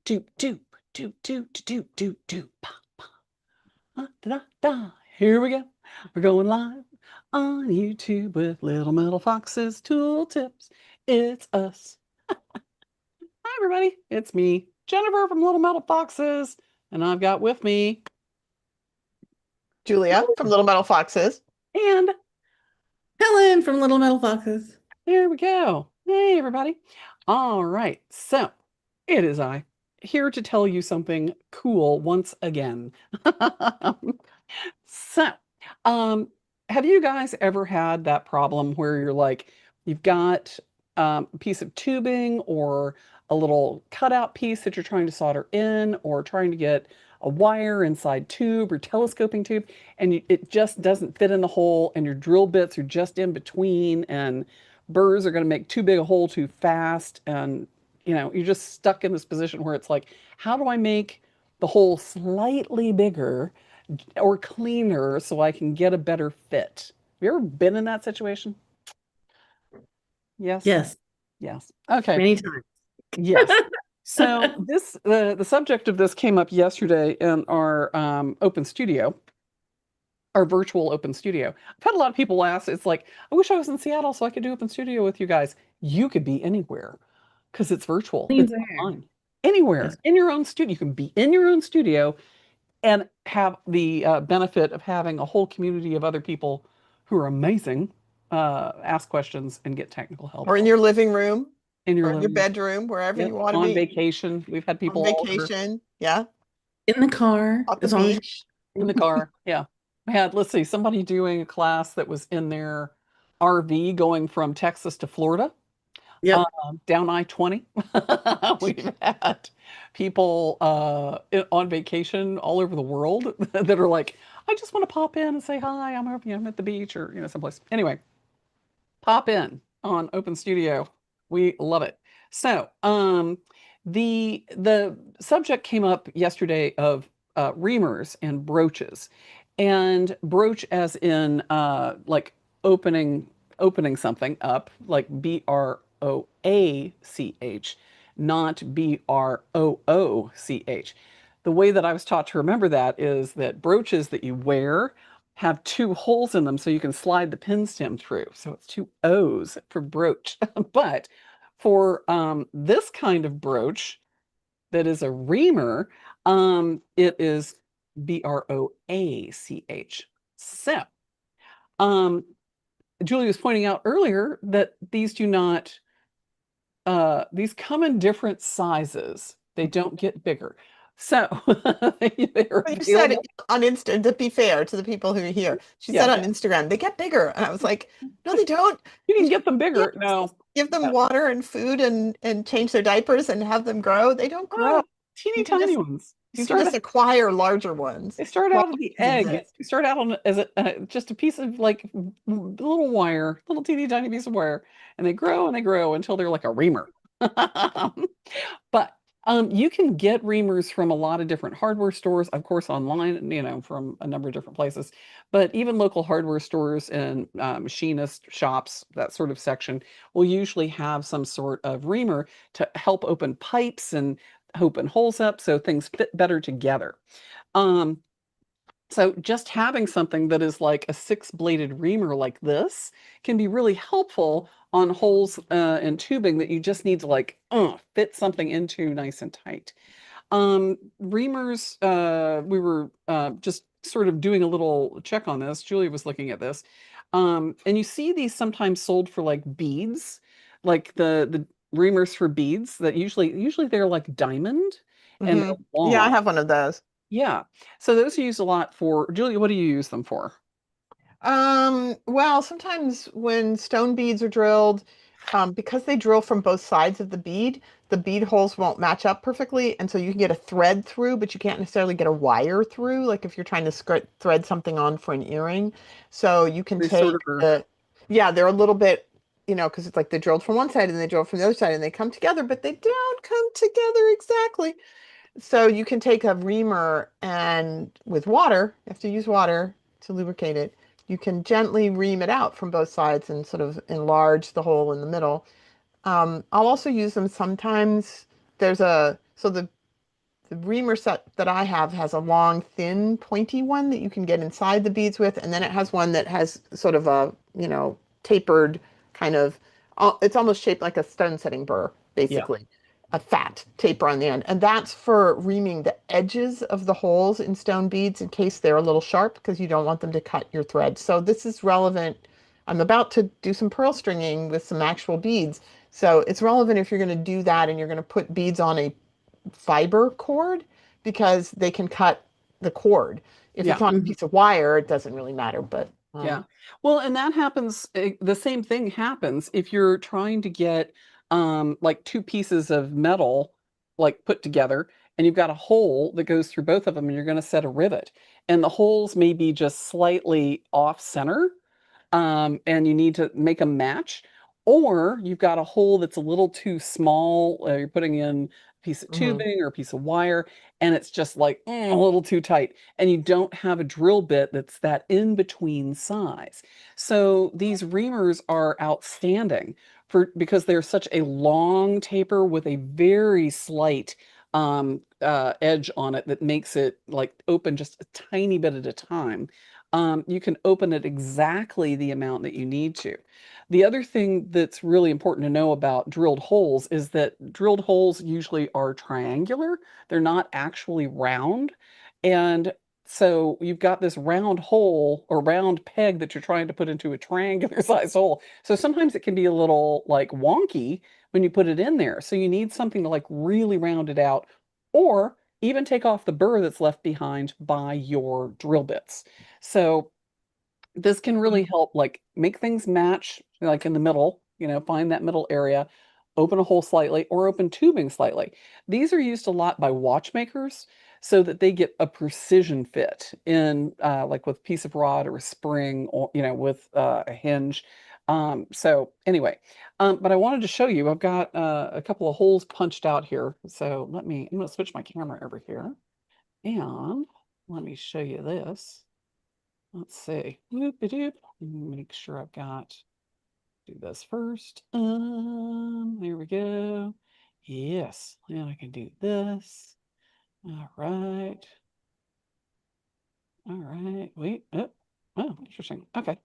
doop, doop, doop, doop, doop, doop, doop. Da, da. Here we go. We're going live on YouTube with Little Metal Foxes Tool Tips. It's us. Hi, everybody. It's me, Jennifer from Little Metal Foxes, and I've got with me Julia from Little Metal Foxes. and Helen from Little Metal Foxes. there we go. Hey, everybody. All right. So it is I here to tell you something cool once again. So, um, have you guys ever had that problem where you're like, you've got a piece of tubing or a little cutout piece that you're trying to solder in, or trying to get a wire inside tube or telescoping tube, and it just doesn't fit in the hole, and your drill bits are just in between, and burrs are going to make too big a hole too fast, and you're just stuck in this position where it's like, how do I make the hole slightly bigger or cleaner so I can get a better fit? Have you ever been in that situation? Yes. Yes, Yes. Okay. many times. Yes. So this the subject of this came up yesterday in our open studio, our virtual open studio. I've had a lot of people ask, it's like, I wish I was in Seattle so I could do open studio with you guys. You could be anywhere because it's virtual. It's Anywhere. online. Anywhere Yes. in your own studio. You can be in your own studio and have the benefit of having a whole community of other people who are amazing, ask questions and get technical help Or in your living room, in your or in your living room. bedroom, wherever you Yep. want to On be, vacation. We've had on people all over vacation. Yeah, In the car, at the as long as beach. in the car. Yeah. We had, let's see, somebody doing a class that was in their RV going from Texas to Florida. Yep. Down I-20. We've had people on vacation all over the world that are like, I just want to pop in and say hi. I'm at the beach or someplace. Anyway, pop in on Open Studio. We love it. So, the subject came up yesterday of reamers and broaches, and broach as in like opening something up, like broach, not brooch. The way that I was taught to remember that is that brooches that you wear have two holes in them so you can slide the pin stem through. So it's two O's for brooch. But for this kind of brooch that is a reamer, it is broach. So, um, Julie was pointing out earlier that these do not, these come in different sizes. They don't get bigger. So they're But you said available. on Insta, to be fair to the people who are here, she Yeah, said on Instagram, they get bigger. And I was like, no, they don't. you You can just, get them yeah, bigger. just No, give them no. water and food and change their diapers and have them grow. They don't grow. Oh, teeny You can tiny just ones. you can just acquire larger ones. They start Small out of the ones egg. exist. You start out on as just a piece of like little wire, little teeny tiny piece of wire, and they grow until they're like a reamer. But you can get reamers from a lot of different hardware stores, of course, online, from a number of different places. But even local hardware stores and machinist shops, that sort of section, will usually have some sort of reamer to help open pipes and open holes up so things fit better together. Um, so just having something that is like a six-bladed reamer like this can be really helpful on holes and tubing that you just need to like fit something into nice and tight. Reamers, we were just sort of doing a little check on this. Julie was looking at this. And you see these sometimes sold for like beads, like the reamers for beads that usually they're like diamond and they're Yeah, I long. have one of those. Yeah. So those are used a lot for, Julia, what do you use them for? Well, sometimes when stone beads are drilled, because they drill from both sides of the bead holes won't match up perfectly, and so you can get a thread through, but you can't necessarily get a wire through, like if you're trying to thread something on for an earring. So you can They sort take of are, yeah, they're a little bit, because it's like they drilled from one side and they drilled from the other side and they come together, but they don't come together exactly. So you can take a reamer and with water, you have to use water to lubricate it. You can gently ream it out from both sides and sort of enlarge the hole in the middle. I'll also use them sometimes. So the the reamer set that I have has a long, thin, pointy one that you can get inside the beads with, and then it has one that has sort of a, tapered kind of, it's almost shaped like a stone setting burr, Yeah. basically, a fat taper on the end. And that's for reaming the edges of the holes in stone beads in case they're a little sharp, because you don't want them to cut your thread. So this is relevant. I'm about to do some pearl stringing with some actual beads. So it's relevant if you're going to do that and you're going to put beads on a fiber cord because they can cut the cord. If it's Yeah. on a Mhm. piece of wire, it doesn't really matter, but Yeah. Well, and that happens, the same thing happens if you're trying to get like two pieces of metal like put together and you've got a hole that goes through both of them and you're going to set a rivet and the holes may be just slightly off center and you need to make a match, or you've got a hole that's a little too small. You're putting in a piece of mhm. tubing or a piece of wire, and it's just like a little too tight, and you don't have a drill bit that's that in between size. So these reamers are outstanding for because they're such a long taper with a very slight edge on it that makes it like open just a tiny bit at a time. You can open it exactly the amount that you need to. The other thing that's really important to know about drilled holes is that drilled holes usually are triangular. They're not actually round. And so you've got this round hole or round peg that you're trying to put into a triangular size hole. So sometimes it can be a little like wonky when you put it in there. So you need something to like really round it out or even take off the burr that's left behind by your drill bits. So this can really help like make things match like in the middle, find that middle area, open a hole slightly or open tubing slightly. These are used a lot by watchmakers so that they get a precision fit in like with piece of rod or a spring or with a hinge. So anyway, but I wanted to show you I've got a couple of holes punched out here. So I'm going to switch my camera over here and let me show you this. Let's see. Whoop-a-doop. Make sure I've got, do this first. There we go. Yes. And I can do this. All right. All right. Wait. Oh, interesting. Okay.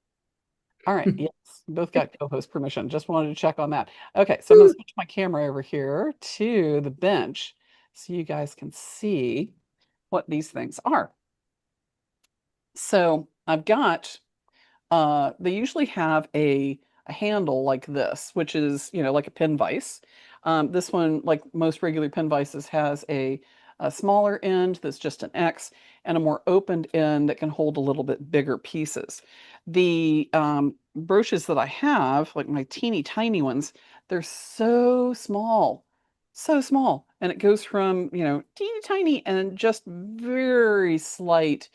All right. Yes. Both got co-host permission. Just wanted to check on that. Okay. So I'm going to switch my camera over here to the bench so you guys can see what these things are. So I've got they usually have a handle like this, which is, like a pin vise. This one, like most regular pin vices, has a smaller end that's just an X and a more opened end that can hold a little bit bigger pieces. The broaches that I have, like my teeny tiny ones, they're so small. And it goes from, teeny tiny and just very slight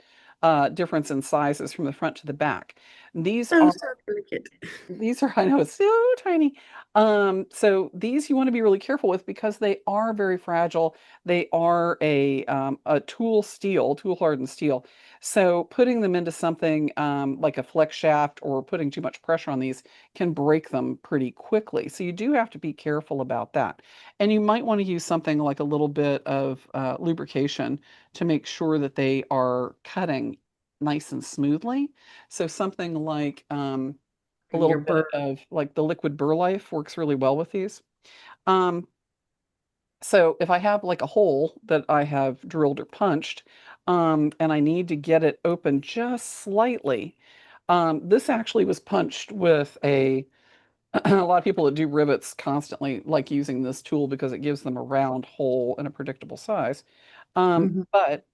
difference in sizes from the front to the back. These Oh, are so delicate. these are, I know it's so tiny. So these you want to be really careful with because they are very fragile. They are a tool hardened steel. So putting them into something like a flex shaft or putting too much pressure on these can break them pretty quickly. So you do have to be careful about that. And you might want to use something like a little bit of lubrication to make sure that they are cutting nice and smoothly. So something like a Your little bit bird. of like the liquid Burlife works really well with these. Um, so if I have like a hole that I have drilled or punched, and I need to get it open just slightly, this actually was punched with a lot of people that do rivets constantly like using this tool because it gives them a round hole in a predictable size. Mhm. But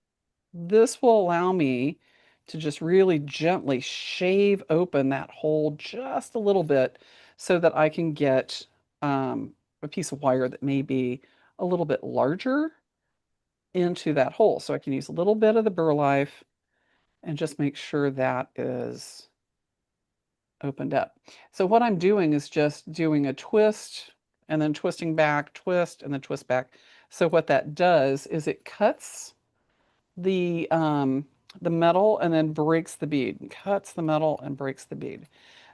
this will allow me to just really gently shave open that hole just a little bit so that I can get a piece of wire that may be a little bit larger into that hole. So I can use a little bit of the burlife and just make sure that is opened up. So what I'm doing is just doing a twist and then twisting back, twist and then twist back. So what that does is it cuts the metal and then breaks the bead, cuts the metal and breaks the bead.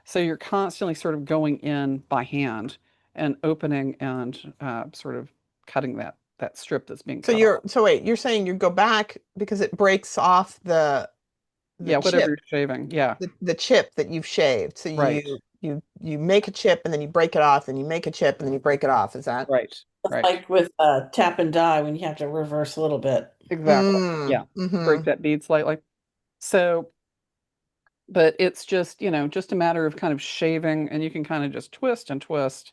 So you're constantly sort of going in by hand and opening and sort of cutting that strip that's being So cut off. wait, you're saying you go back because it breaks off the Yeah, whatever chip, you're shaving. Yeah, the chip that you've shaved. So right, you make a chip and then you break it off, and you make a chip and then you break it off. Is that? right, It's right. like with tap and die when you have to reverse a little bit. Exactly. Mm, Yeah. Break mm-hmm. that bead slightly. So, but it's just, just a matter of kind of shaving, and you can kind of just twist and twist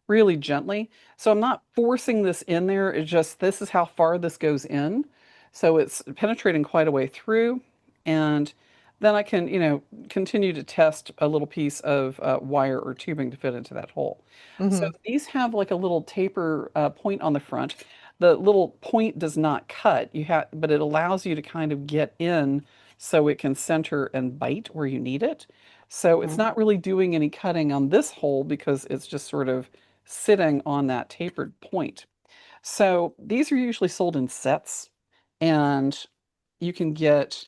really gently. So I'm not forcing this in there. It's just this is how far this goes in. So it's penetrating quite a way through. And then I can, continue to test a little piece of wire or tubing to fit into that hole. So Mm-hmm. these have like a little taper point on the front. The little point does not cut. But it allows you to kind of get in so it can center and bite where you need it. So it's not really doing any cutting on this hole because it's just sort of sitting on that tapered point. So these are usually sold in sets, and you can get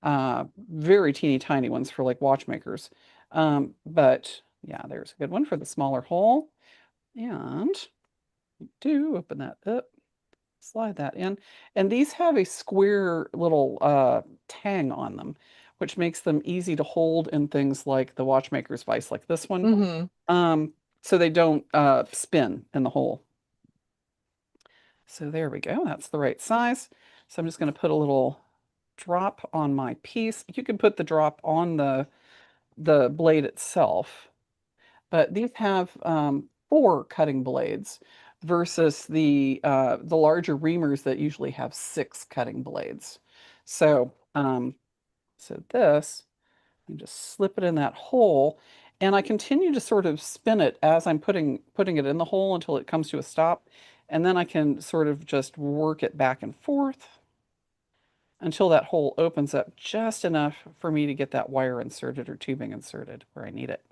very teeny tiny ones for like watchmakers. But yeah, there's a good one for the smaller hole. And do open that up, slide that in. And these have a square little tang on them, which makes them easy to hold in things like the watchmaker's vise, like this one. Mm-hmm. Um, so they don't spin in the hole. So there we go. That's the right size. So I'm just going to put a little drop on my piece. You can put the drop on the blade itself, but these have four cutting blades versus the larger reamers that usually have six cutting blades. So so this, you just slip it in that hole, and I continue to sort of spin it as I'm putting it in the hole until it comes to a stop, and then I can sort of just work it back and forth until that hole opens up just enough for me to get that wire inserted or tubing inserted where I need it.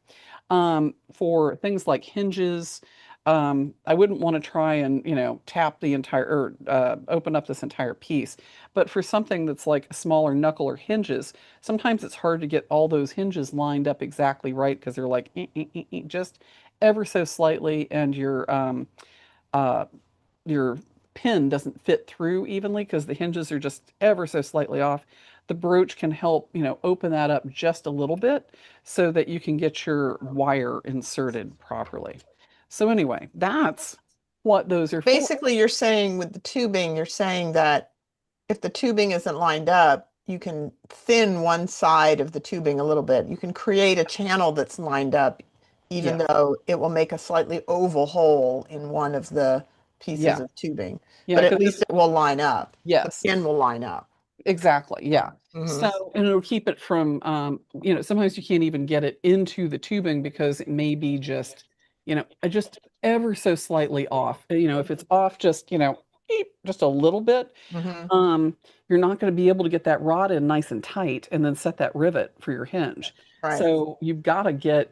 For things like hinges, I wouldn't want to try and, tap the entire or open up this entire piece. But for something that's like a smaller knuckle or hinges, sometimes it's hard to get all those hinges lined up exactly right because they're like just ever so slightly, and uh, your pin doesn't fit through evenly because the hinges are just ever so slightly off. The broach can help, open that up just a little bit so that you can get your wire inserted properly. So anyway, that's what those are for. Basically, you're saying with the tubing, you're saying that if the tubing isn't lined up, you can thin one side of the tubing a little bit. You can create a channel that's lined up, even Yeah. though it will make a slightly oval hole in one of the pieces Yeah. of tubing. Yeah. But at Because least it will line up. The yes. pin will line up. Exactly. Yeah. Hmm. So, and it'll keep it from, sometimes you can't even get it into the tubing because it may be just ever so slightly off. If it's off just, just a little bit, Hmm. um, you're not going to be able to get that rod in nice and tight and then set that rivet for your hinge. Right. So you've got to get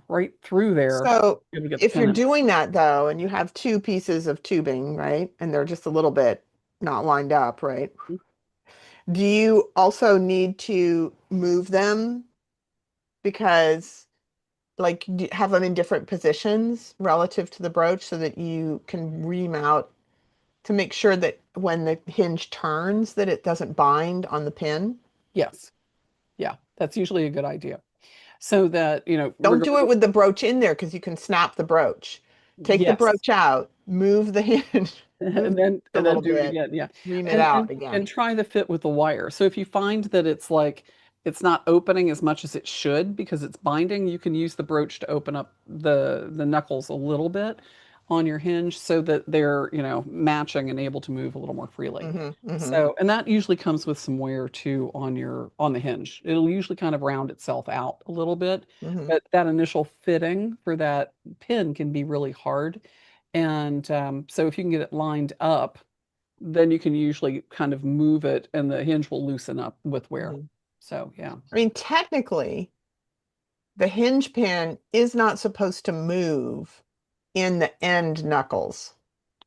right through there to So be able to get the if pin you're in. doing that though, and you have two pieces of tubing, right, and they're just a little bit not lined up, right? Do you also need to move them because like have them in different positions relative to the broach so that you can ream out to make sure that when the hinge turns that it doesn't bind on the pin? Yes. Yeah. That's usually a good idea. So that, Don't do it regardless, with the broach in there because you can snap the broach. Take the yes. broach out, move the hinge, move and the then a and then little do it bit, again. Yeah. ream it and out and again. and try the fit with the wire. So if you find that it's like it's not opening as much as it should because it's binding, you can use the broach to open up the knuckles a little bit on your hinge so that they're, matching and able to move a little more freely. Hmm. Hmm. So, and that usually comes with some wear too on the hinge. It'll usually kind of round itself out a little bit, Hmm. but that initial fitting for that pin can be really hard. And so if you can get it lined up, then you can usually kind of move it and the hinge will loosen up with wear. Hmm. So yeah, I mean, technically, the hinge pin is not supposed to move in the end knuckles.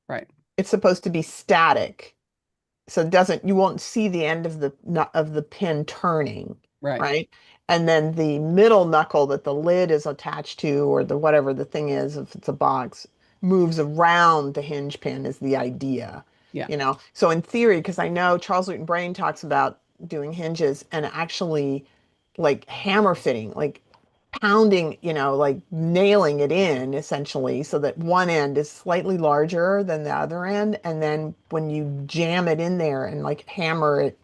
right, It's supposed to be static. So it doesn't, you won't see the end of the pin turning, right. right? And then the middle knuckle that the lid is attached to, or the whatever the thing is, if it's a box, moves around the hinge pin is the idea, Yeah. you know. So in theory, because I know Charles Newton Brain talks about doing hinges and actually like hammer fitting, like pounding, you know, like nailing it in essentially so that one end is slightly larger than the other end. And then when you jam it in there and like hammer it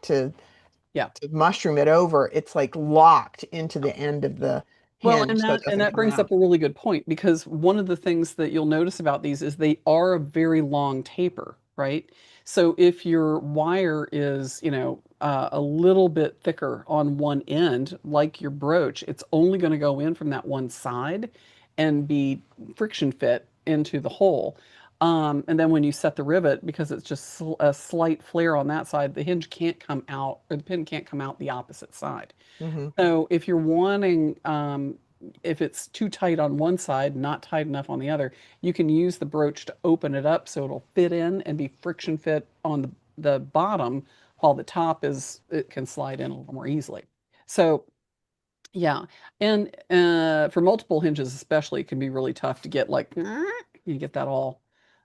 Yeah. to mushroom it over, it's like locked into the end of the Well, hinge so it and doesn't that come brings out. up a really good point because one of the things that you'll notice about these is they are a very long taper, right? So if your wire is, a little bit thicker on one end, like your broach, it's only going to go in from that one side and be friction fit into the hole. And then when you set the rivet, because it's just a slight flare on that side, the hinge can't come out, or the pin can't come out the opposite side. Hmm. So if you're wanting, if it's too tight on one side, not tight enough on the other, you can use the broach to open it up so it'll fit in and be friction fit on the bottom, while the top it can slide in a little more easily. So yeah, and for multiple hinges especially, it can be really tough to get like you get that all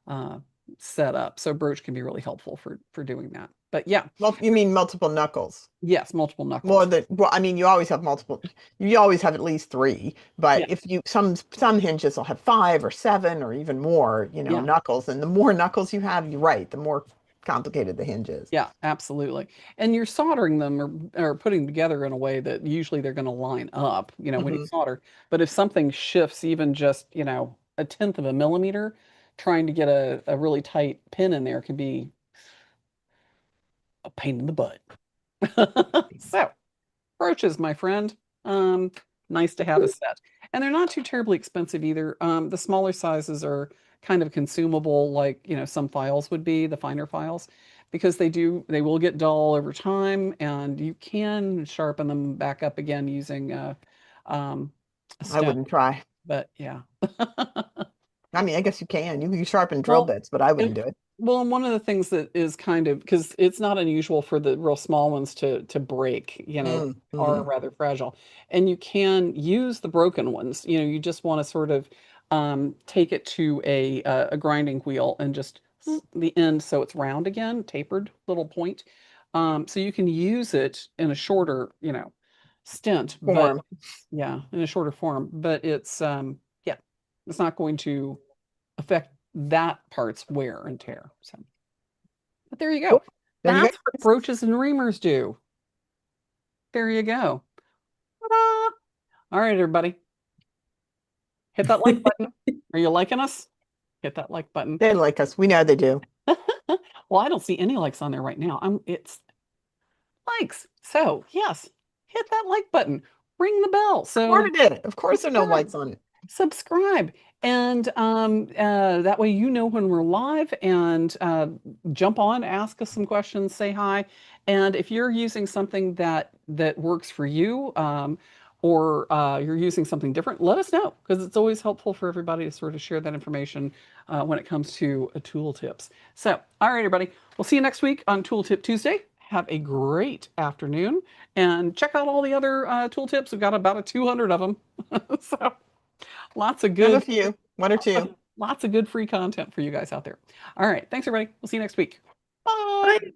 uh, set up. So broach can be really helpful for doing that. But yeah, Well, you mean multiple knuckles? yes, multiple More knuckles. than, well, I mean, you always have multiple, you always have at least three, but Yeah, if you, some hinges will have five or seven or even more, you know, yeah. knuckles. And the more knuckles you have, you're right, the more complicated the hinge is. Yeah, absolutely. And you're soldering them or putting together in a way that usually they're going to line up, when you Hmm. solder. But if something shifts even just, a tenth of a millimeter, trying to get a really tight pin in there can be a pain in the butt. So, brooches, my friend. Um, Nice to have a set. And they're not too terribly expensive either. The smaller sizes are kind of consumable, like, some files would be, the finer files, because they will get dull over time, and you can sharpen them back up again using um, a I stone. wouldn't try. But yeah. I mean, I guess you can. You sharpen drill Well, bits, but I wouldn't and do it. and one of the things that is kind of because it's not unusual for the real small ones to break, are Mm-hmm. rather fragile. And you can use the broken ones. You just want to sort of take it to a grinding wheel and just the end so it's round again, tapered little point. So you can use it in a shorter, stint, but Form. yeah, in a shorter form, but yeah, it's not going to affect that part's wear and tear. So, but there you go. Cool. There you go. That's what broaches and reamers do. There you go. Ta-da! All right, everybody, hit that like button. Are you liking us? Hit that like button. They like us. We know they do. Well, I don't see any likes on there right now. It's likes. So yes, hit that like button. Ring the bell. Of So course it did. Of course there are no subscribe. lights on it. Subscribe, and that way when we're live, and jump on, ask us some questions, say hi. And if you're using something that works for you, or you're using something different, let us know, because it's always helpful for everybody to sort of share that information when it comes to tool tips. So all right, everybody, we'll see you next week on Tool Tip Tuesday. Have a great afternoon, and check out all the other tool tips. We've got about 200 of them. So lots of I have a good, few, one or two. lots of good free content for you guys out there. All right. Thanks, everybody. We'll see you next week. Bye. Bye.